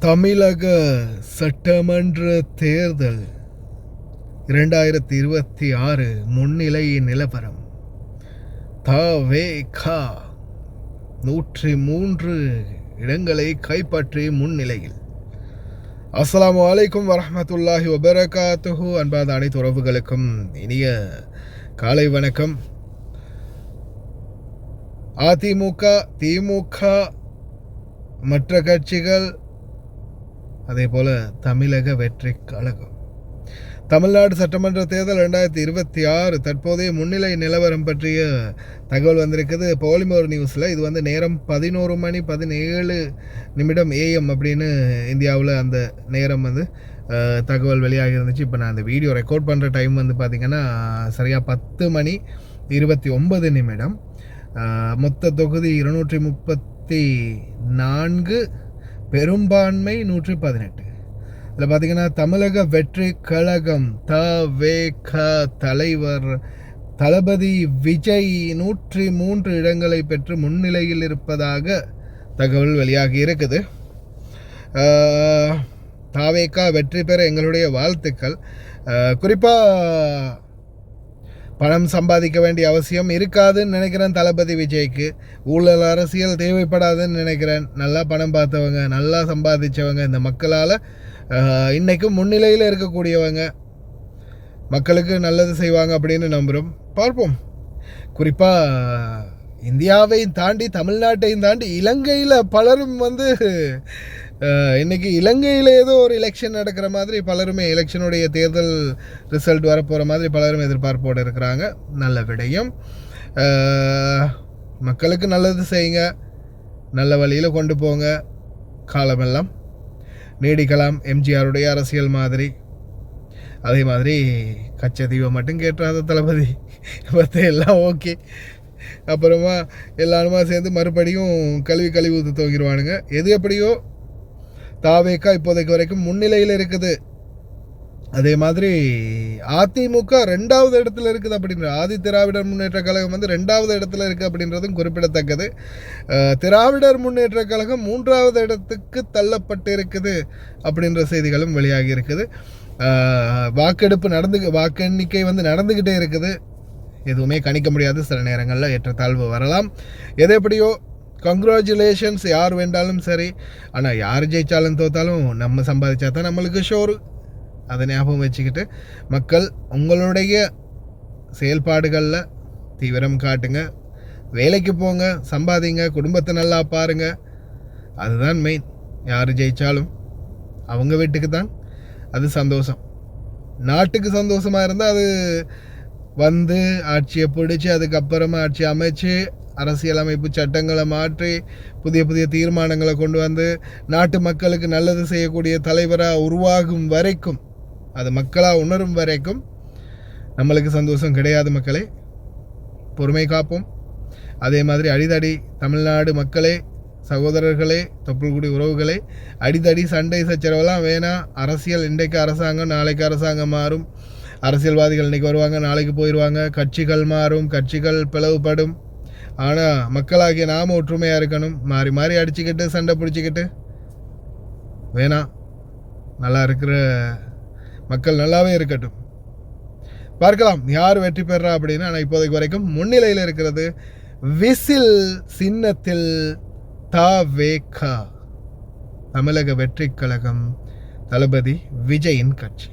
தமிழக சட்டமன்ற தேர்தல் 2026 முன்னிலை நிலவரம். தவேக 103 இடங்களை கைப்பற்றி முன்னிலையில். அஸ்ஸலாமு அலைக்கும் வரஹ்மத்துல்லாஹி வபரகாத்துஹு. அன்பாத அனைத்து உறவுகளுக்கும் இனிய காலை வணக்கம். அதிமுக, திமுக, மற்ற கட்சிகள், அதே போல தமிழக வெற்றி கழகம். தமிழ்நாடு சட்டமன்ற தேர்தல் 2026 தற்போதைய முன்னிலை நிலவரம் பற்றிய தகவல் வந்திருக்குது பாலிமர் நியூஸில். இது வந்து நேரம் 11:17 AM அப்படின்னு இந்தியாவில் அந்த நேரம் வந்து தகவல் வெளியாகி இருந்துச்சு. இப்போ நான் அந்த வீடியோ ரெக்கார்ட் பண்ணுற டைம் வந்து பார்த்திங்கன்னா சரியாக 10:29. மொத்த தொகுதி 234, பெரும்பான்மை 118. இதில் பார்த்திங்கன்னா தமிழக வெற்றி கழகம் தவேக தலைவர் தளபதி விஜய் 103 இடங்களை பெற்று முன்னிலையில் இருப்பதாக தகவல் வெளியாகி இருக்குது. தவேக வெற்றி பெற எங்களுடைய வாழ்த்துக்கள். குறிப்பாக பணம் சம்பாதிக்க வேண்டிய அவசியம் இருக்காதுன்னு நினைக்கிறேன். தளபதி விஜய்க்கு ஊழல் அரசியல் தேவைப்படாதுன்னு நினைக்கிறேன். நல்லா பணம் பார்த்தவங்க, நல்லா சம்பாதிச்சவங்க, இந்த மக்களால் இன்றைக்கும் முன்னிலையில் இருக்கக்கூடியவங்க, மக்களுக்கு நல்லது செய்வாங்க அப்படின்னு நம்புகிறோம். பார்ப்போம். குறிப்பாக இந்தியாவை தாண்டி, தமிழ்நாட்டையும் தாண்டி இலங்கையில் பலரும் வந்து இன்றைக்கி இலங்கையில் ஏதோ ஒரு எலெக்ஷன் நடக்கிற மாதிரி பலருமே, எலெக்ஷனுடைய தேர்தல் ரிசல்ட் வரப்போகிற மாதிரி பலரும் எதிர்பார்ப்போடு இருக்கிறாங்க. நல்ல விடயம். மக்களுக்கு நல்லது செய்யுங்க, நல்ல வழியில் கொண்டு போங்க. காலமெல்லாம் நீடிக்கலாம். எம்ஜிஆருடைய அரசியல் மாதிரி. அதே மாதிரி கச்சதீவை மட்டும் கேட்டாத தளபதி பற்றி எல்லாம் ஓகே. அப்புறமா எல்லாருமா சேர்ந்து மறுபடியும் கழுவி ஊற்றி தூங்கிடுவானுங்க. எது எப்படியோ தவேக இப்போதைக்கு வரைக்கும் முன்னிலையில் இருக்குது. அதே மாதிரி அதிமுக 2வது இடத்துல இருக்குது அப்படின்ற, ஆதி திராவிடர் முன்னேற்ற கழகம் வந்து 2வது இடத்துல இருக்குது அப்படின்றதும் குறிப்பிடத்தக்கது. திராவிடர் முன்னேற்ற கழகம் 3வது இடத்துக்கு தள்ளப்பட்டு இருக்குது அப்படின்ற செய்திகளும் வெளியாகி இருக்குது. வாக்கு எண்ணிக்கை வந்து நடந்துக்கிட்டே இருக்குது. எதுவுமே கணிக்க முடியாது. சில நேரங்களில் ஏற்றத்தாழ்வு வரலாம். எது எப்படியோ கங்க்ராச்சுலேஷன்ஸ் யார் வேண்டாலும் சரி. ஆனால் யார் ஜெயித்தாலும் தோத்தாலும் நம்ம சம்பாதிச்சா தான் நம்மளுக்கு ஷோரு. அதை ஞாபகம் வச்சுக்கிட்டு மக்கள் உங்களுடைய செயல்பாடுகளில் தீவிரம் காட்டுங்க, வேலைக்கு போங்க, சம்பாதிங்க, குடும்பத்தை நல்லா பாருங்க. அதுதான் மெயின். யார் ஜெயித்தாலும் அவங்க வீட்டுக்கு தான் அது சந்தோஷம். நாட்டுக்கு சந்தோஷமாக இருந்தால் அது வந்து ஆட்சியை பிடிச்சி அதுக்கப்புறமா ஆட்சி அமைச்சு அரசியலமைப்பு சட்டங்களை மாற்றி புதிய புதிய தீர்மானங்களை கொண்டு வந்து நாட்டு மக்களுக்கு நல்லது செய்யக்கூடிய தலைவராக உருவாகும் வரைக்கும், அது மக்களாக உணரும் வரைக்கும் நம்மளுக்கு சந்தோஷம் கிடையாது. மக்களே, பொறுமை காப்போம். அதே மாதிரி அடிதடி தமிழ்நாடு மக்களே, சகோதரர்களே, தொப்புள்குடி உறவுகளே, அடிதடி சண்டை சச்சரவெல்லாம் வேணாம். அரசியல் இன்றைக்கு அரசாங்கம், நாளைக்கு அரசாங்கம் மாறும். அரசியல்வாதிகள் இன்றைக்கி வருவாங்க, நாளைக்கு போயிடுவாங்க. கட்சிகள் மாறும், கட்சிகள் பிளவுபடும். ஆனால் மக்களாகிய நாம் ஒற்றுமையாக இருக்கணும். மாறி மாறி அடிச்சுக்கிட்டு சண்டை பிடிச்சிக்கிட்டு வேணாம். நல்லா இருக்கிற மக்கள் நல்லாவே இருக்கட்டும். பார்க்கலாம் யார் வெற்றி பெறா அப்படின்னு. ஆனால் இப்போதைக்கு வரைக்கும் முன்னிலையில் இருக்கிறது விசில் சின்னத்தில் தவேக தமிழக வெற்றி கழகம், தளபதி விஜயின் கட்சி.